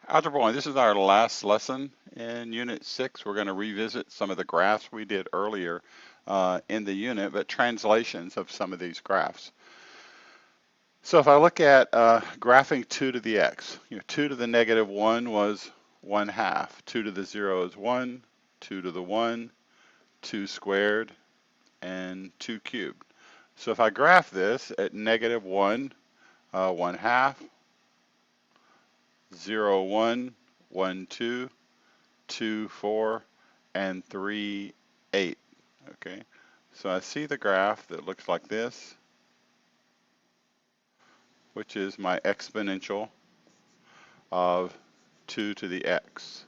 Algebra 1, this is our last lesson in Unit 6. We're going to revisit some of the graphs we did earlier in the unit, but translations of some of these graphs. So if I look at graphing 2 to the x, 2 to the negative 1 was 1/2. 2 to the 0 is 1, 2 to the 1, 2 squared, and 2 cubed. So if I graph this at negative 1, 1/2, 0, 1, 1, 2, 2, 4, and 3, 8. Okay, so I see the graph that looks like this, which is my exponential of 2 to the x.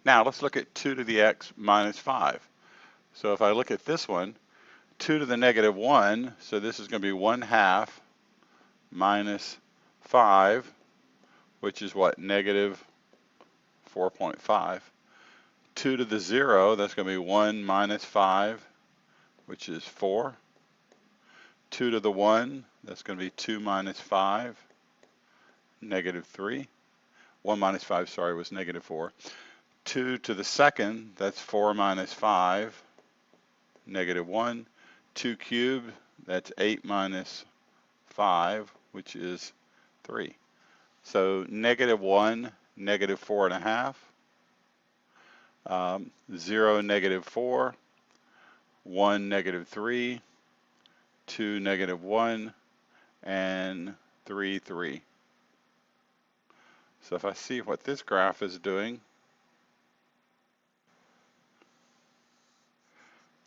Now let's look at 2 to the x minus 5. So if I look at this one, 2 to the negative 1, so this is going to be 1/2 minus 5, which is what, negative 4.5. 2 to the 0, that's going to be 1 minus 5, which is 4. 2 to the 1, that's going to be 2 minus 5, negative 3. 1 minus 5, sorry, was negative 4. 2 to the second, that's 4 minus 5, negative 1. 2 cubed, that's 8 minus 5, which is 3. So negative 1, negative 4.5. 0, negative 4, 1, negative 3, 2, negative 1, and 3, 3. So if I see what this graph is doing,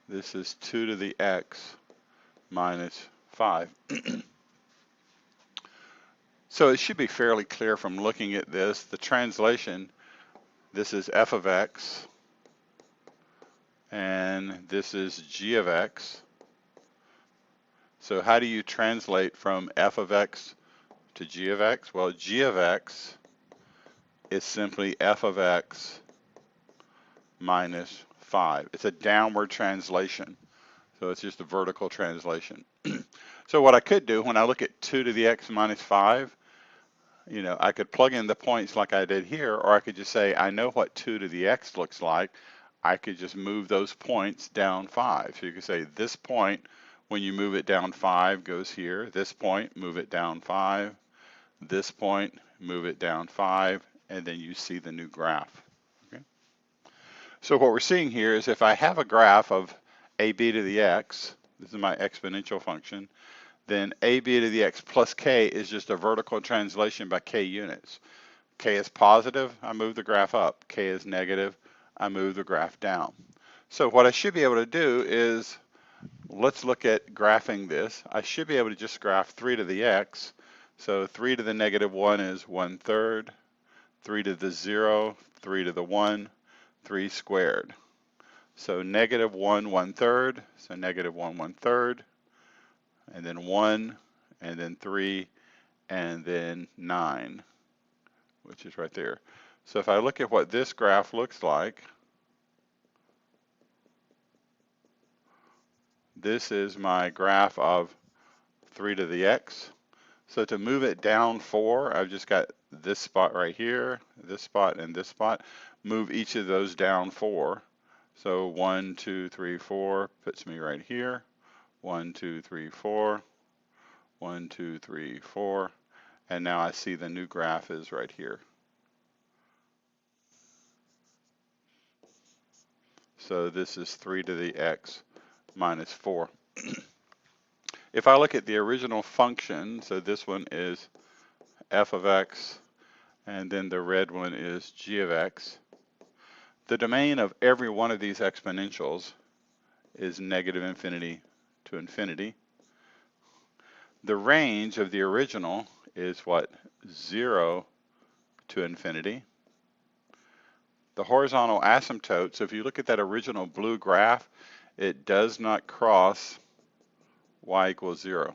this is 2 to the x minus 5. So it should be fairly clear from looking at this, the translation, this is f of x, and this is g of x. So how do you translate from f of x to g of x? Well, g of x is simply f of x minus 5. It's a downward translation, so it's just a vertical translation. So what I could do when I look at 2 to the x minus 5, I could plug in the points like I did here, or I could just say, I know what 2 to the x looks like. I could just move those points down 5. So you could say this point, when you move it down 5, goes here. This point, move it down 5. This point, move it down 5, and then you see the new graph. Okay? So what we're seeing here is if I have a graph of ab to the x, this is my exponential function, then ab to the x plus k is just a vertical translation by k units. K is positive, I move the graph up. K is negative, I move the graph down. So what I should be able to do is, let's look at graphing this. I should be able to just graph 3 to the x. So 3 to the negative 1 is 1/3. 3 to the 0, 3 to the 1, 3 squared. So negative 1, 1/3, so negative 1, 1/3, and then 1, and then 3, and then 9, which is right there. So if I look at what this graph looks like, this is my graph of 3 to the x. So to move it down 4, I've just got this spot right here, this spot, and this spot. Move each of those down 4. So 1, 2, 3, 4 puts me right here. 1, 2, 3, 4. 1, 2, 3, 4. And now I see the new graph is right here. So this is 3 to the x minus 4. If I look at the original function, so this one is f of x, and then the red one is g of x. The domain of every one of these exponentials is negative infinity to infinity. The range of the original is what? 0 to infinity. The horizontal asymptote, so if you look at that original blue graph, it does not cross y equals 0.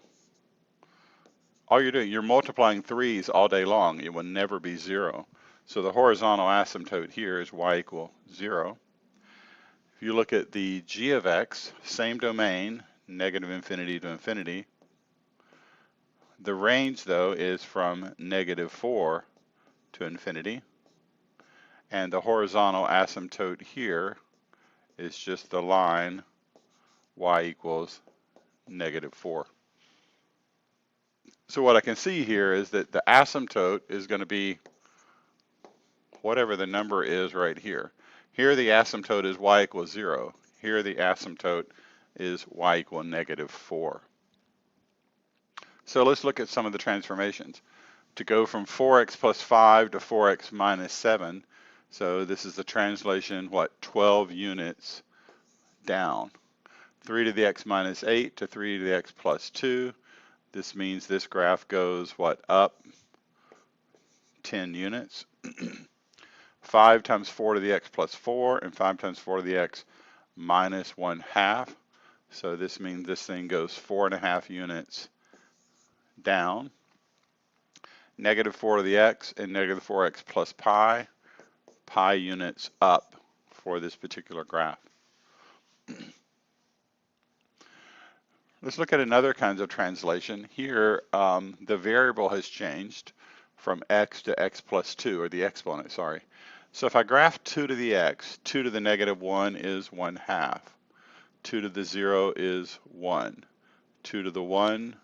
All you're doing, you're multiplying 3's all day long. It will never be 0. So the horizontal asymptote here is y equal 0. If you look at the g of x, same domain, negative infinity to infinity. The range, though, is from -4 to infinity. And the horizontal asymptote here is just the line y equals -4. So what I can see here is that the asymptote is going to be whatever the number is right here. Here the asymptote is y equals 0. Here the asymptote is y equal -4. So let's look at some of the transformations. To go from 4x plus 5 to 4x minus 7, so this is the translation, 12 units down. 3 to the x minus 8 to 3 to the x plus 2. This means this graph goes, up 10 units. 5 times 4 to the x plus 4, and 5 times 4 to the x minus 1/2. So this means this thing goes 4.5 units down. -4 to the x and -4x plus pi units up for this particular graph. Let's look at another kind of translation. Here, the variable has changed from x to x plus 2, or the exponent, sorry. So if I graph 2 to the x, 2 to the -1 is 1/2. 2 to the 0 is 1. 2 to the 1,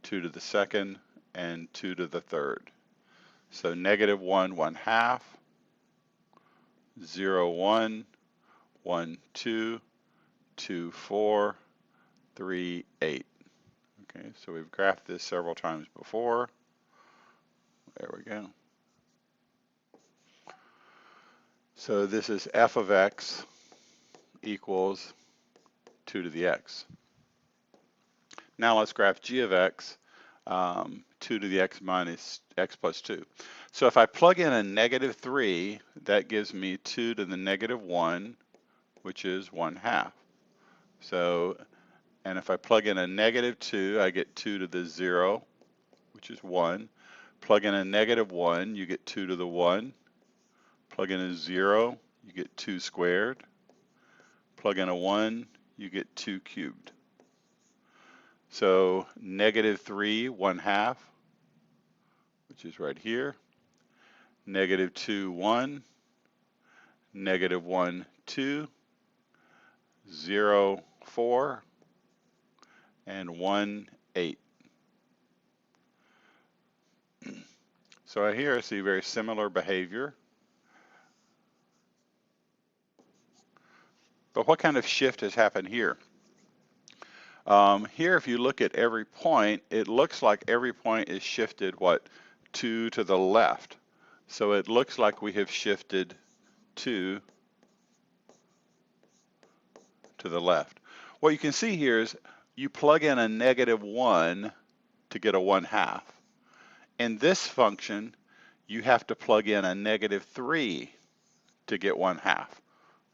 2 to the second, and 2 to the third. So -1, 1/2, 0, 1, 1, 2, 2, 4, 3, 8. Okay, so we've graphed this several times before. There we go. So this is f of x equals 2 to the x. Now let's graph g of x, 2 to the x minus x plus 2. So if I plug in a -3, that gives me 2 to the -1, which is 1/2. So, and if I plug in a -2, I get 2 to the 0, which is 1. Plug in a -1, you get 2 to the 1. Plug in a 0, you get 2 squared. Plug in a 1, you get 2 cubed. So -3, 1/2, which is right here. -2, 1. -1, 2. 0, 4. And 1, 8. So here I see very similar behavior. But what kind of shift has happened here? Here, if you look at every point, it looks like every point is shifted, 2 to the left. So it looks like we have shifted 2 to the left. What you can see here is you plug in a -1 to get a 1/2. In this function, you have to plug in a -3 to get 1/2.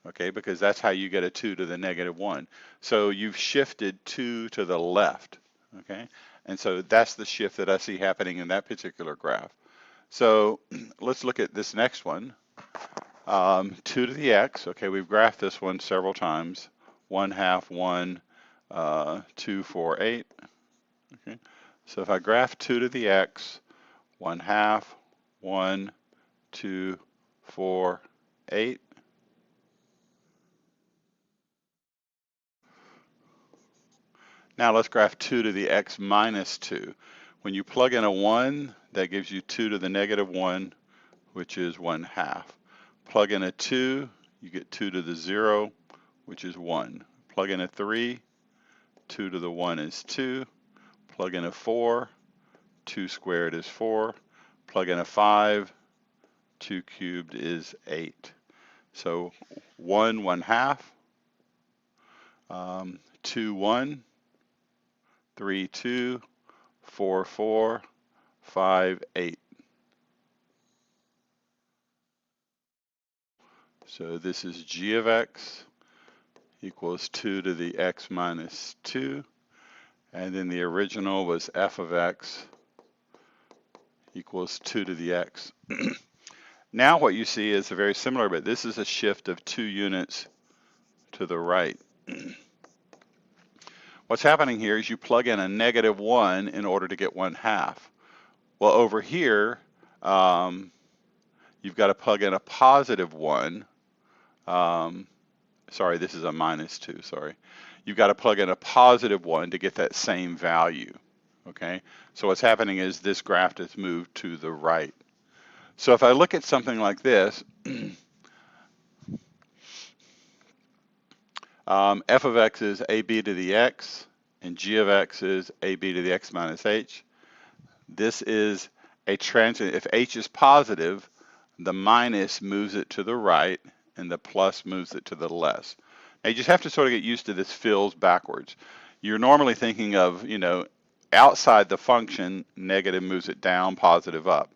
Okay, because that's how you get a 2 to the -1. So you've shifted 2 to the left, okay? And so that's the shift that I see happening in that particular graph. So let's look at this next one. 2 to the x, okay, we've graphed this one several times. 1/2, 1, 2, 4, 8. Okay, so if I graph 2 to the x, 1/2, 1, 2, 4, 8. Now let's graph 2 to the x minus 2. When you plug in a 1, that gives you 2 to the -1, which is 1/2. Plug in a 2, you get 2 to the 0, which is 1. Plug in a 3, 2 to the 1 is 2. Plug in a 4, 2 squared is 4. Plug in a 5, 2 cubed is 8. So 1, 1/2, 2, 1, 3, 2, 4, 4, 5, 8. So this is g of x equals 2 to the x minus 2. And then the original was f of x equals 2 to the x. Now what you see is very similar, but this is a shift of 2 units to the right. What's happening here is you plug in a -1 in order to get 1/2. Well, over here, you've got to plug in a +1. Sorry, this is a -2, sorry. You've got to plug in a +1 to get that same value, okay? So what's happening is this graph has moved to the right. So if I look at something like this, f of x is ab to the x, and g of x is ab to the x minus h. This is a transit. If h is positive, the minus moves it to the right, and the plus moves it to the left. Now you just have to sort of get used to this fills backwards. You're normally thinking of, outside the function, negative moves it down, positive up.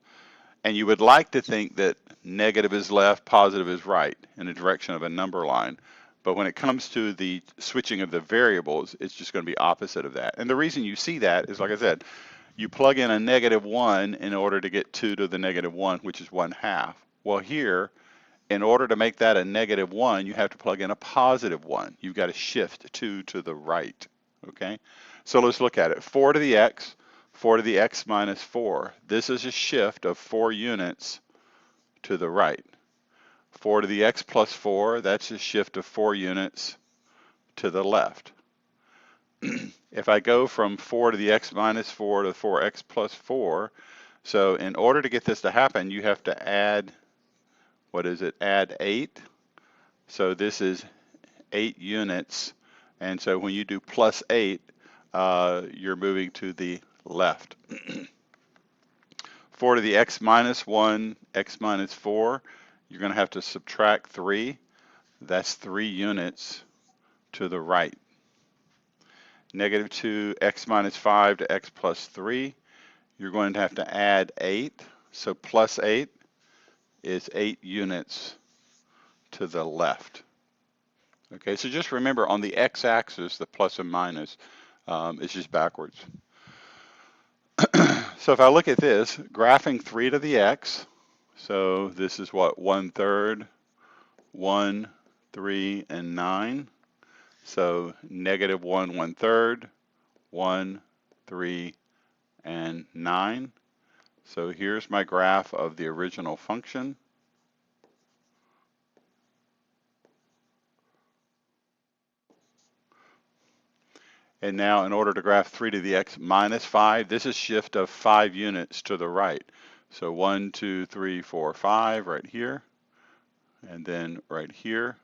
And you would like to think that negative is left, positive is right in the direction of a number line. But when it comes to the switching of the variables, it's just going to be opposite of that. And the reason you see that is, like I said, you plug in a -1 in order to get 2 to the -1, which is 1/2. Well, here, in order to make that a -1, you have to plug in a +1. You've got to shift 2 to the right, okay? So let's look at it. 4 to the x, 4 to the x minus 4. This is a shift of 4 units to the right. 4 to the x plus 4, that's a shift of 4 units to the left. If I go from 4 to the x minus 4 to 4x plus 4, so in order to get this to happen, you have to add, add 8. So this is 8 units. And so when you do plus 8, you're moving to the left. 4 to the x minus 1, x minus 4, you're going to have to subtract 3. That's 3 units to the right. -2, x minus 5 to x plus 3, you're going to have to add 8. So plus 8 is 8 units to the left. Okay, so just remember on the x-axis, the plus and minus is just backwards. So if I look at this, graphing 3 to the x, so this is what, 1/3, 1, 3, and 9. So -1, 1/3, 1, 3, and 9. So here's my graph of the original function. And now in order to graph 3 to the x minus 5, this is shift of 5 units to the right. So 1, 2, 3, 4, 5 right here. And then right here,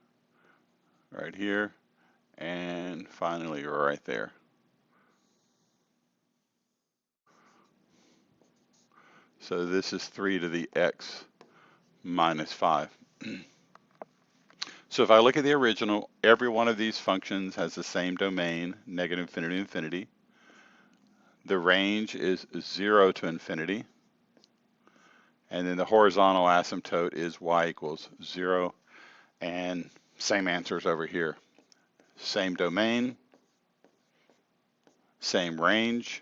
and finally right there. So this is 3 to the x minus 5. So if I look at the original, every one of these functions has the same domain, -infinity, infinity. The range is 0 to infinity. And then the horizontal asymptote is y equals 0. And same answers over here. Same domain, same range,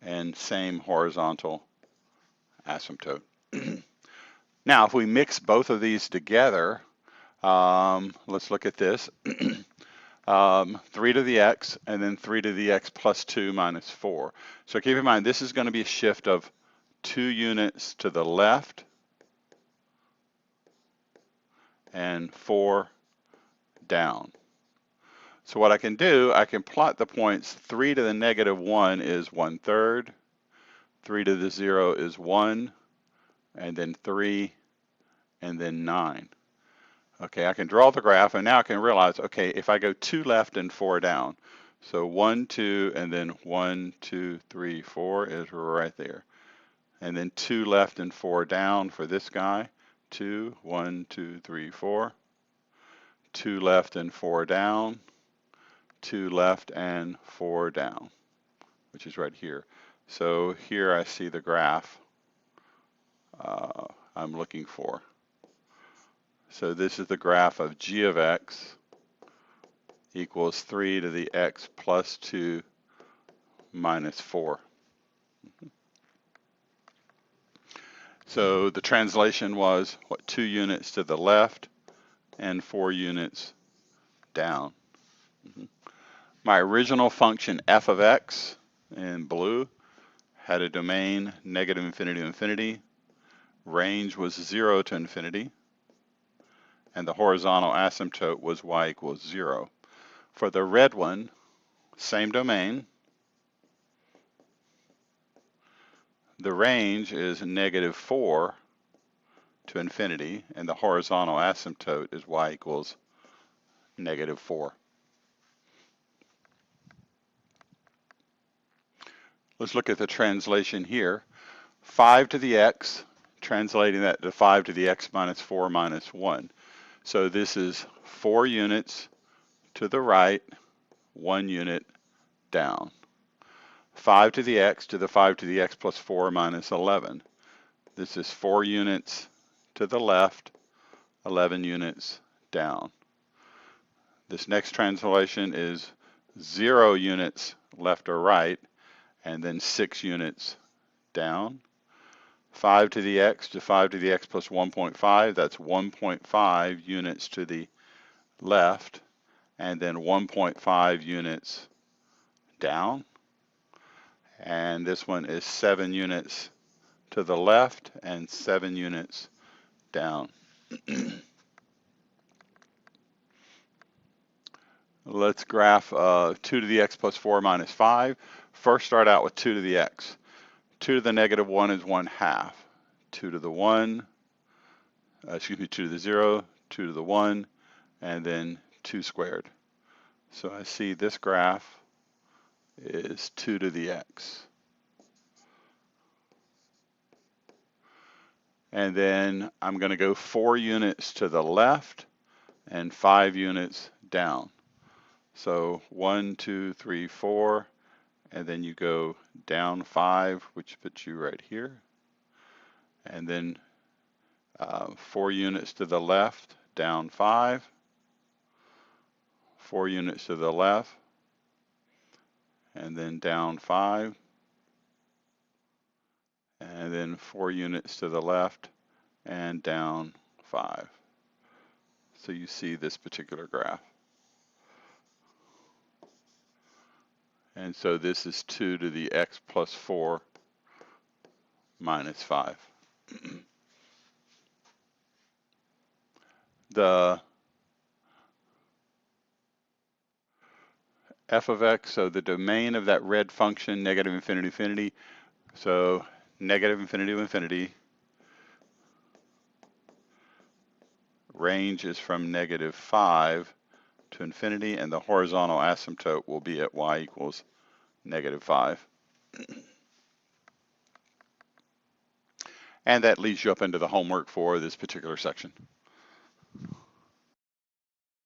and same horizontal asymptote. Now, if we mix both of these together, let's look at this. 3 to the x, and then 3 to the x plus 2 minus 4. So keep in mind, this is going to be a shift of 2 units to the left and 4 down. So what I can do, I can plot the points. 3 to the -1 is 1/3, 3 to the 0 is 1, and then 3, and then 9. Okay, I can draw the graph, and now I can realize, okay, if I go 2 left and 4 down, so 1, 2, and then 1, 2, 3, 4 is right there. And then 2 left and 4 down for this guy. 2, 1, 2, 3, 4. 2 left and 4 down. 2 left and 4 down, which is right here. So here I see the graph I'm looking for. So this is the graph of g of x equals 3 to the x plus 2 minus 4. So the translation was, 2 units to the left and 4 units down. My original function f of x in blue had a domain negative infinity to infinity, range was 0 to infinity, and the horizontal asymptote was y equals 0. For the red one, same domain, the range is negative 4 to infinity, and the horizontal asymptote is y equals negative 4. Let's look at the translation here. 5 to the x, translating that to 5 to the x minus 4 minus 1. So this is 4 units to the right, 1 unit down. 5 to the x to the 5 to the x plus 4 minus 11. This is 4 units to the left, 11 units down. This next translation is 0 units left or right, and then 6 units down. 5 to the x to 5 to the x plus 1.5, that's 1.5 units to the left, and then 1.5 units down. And this one is 7 units to the left and 7 units down. Let's graph 2 to the x plus 4 minus 5. First start out with 2 to the x. 2 to the negative 1 is 1/2. 2 to the 1, 2 to the 0, 2 to the 1, and then 2 squared. So I see this graph is 2 to the x. And then I'm going to go 4 units to the left and 5 units down. So 1, 2, 3, 4, and then you go down 5, which puts you right here. And then 4 units to the left, down 5, 4 units to the left, and then down 5, and then 4 units to the left and down 5. So you see this particular graph. And so this is 2 to the x plus 4 minus 5. The f of x, so the domain of that red function, negative infinity to infinity, so negative infinity to infinity, range is from negative 5 to infinity, and the horizontal asymptote will be at y equals negative 5. And that leads you up into the homework for this particular section.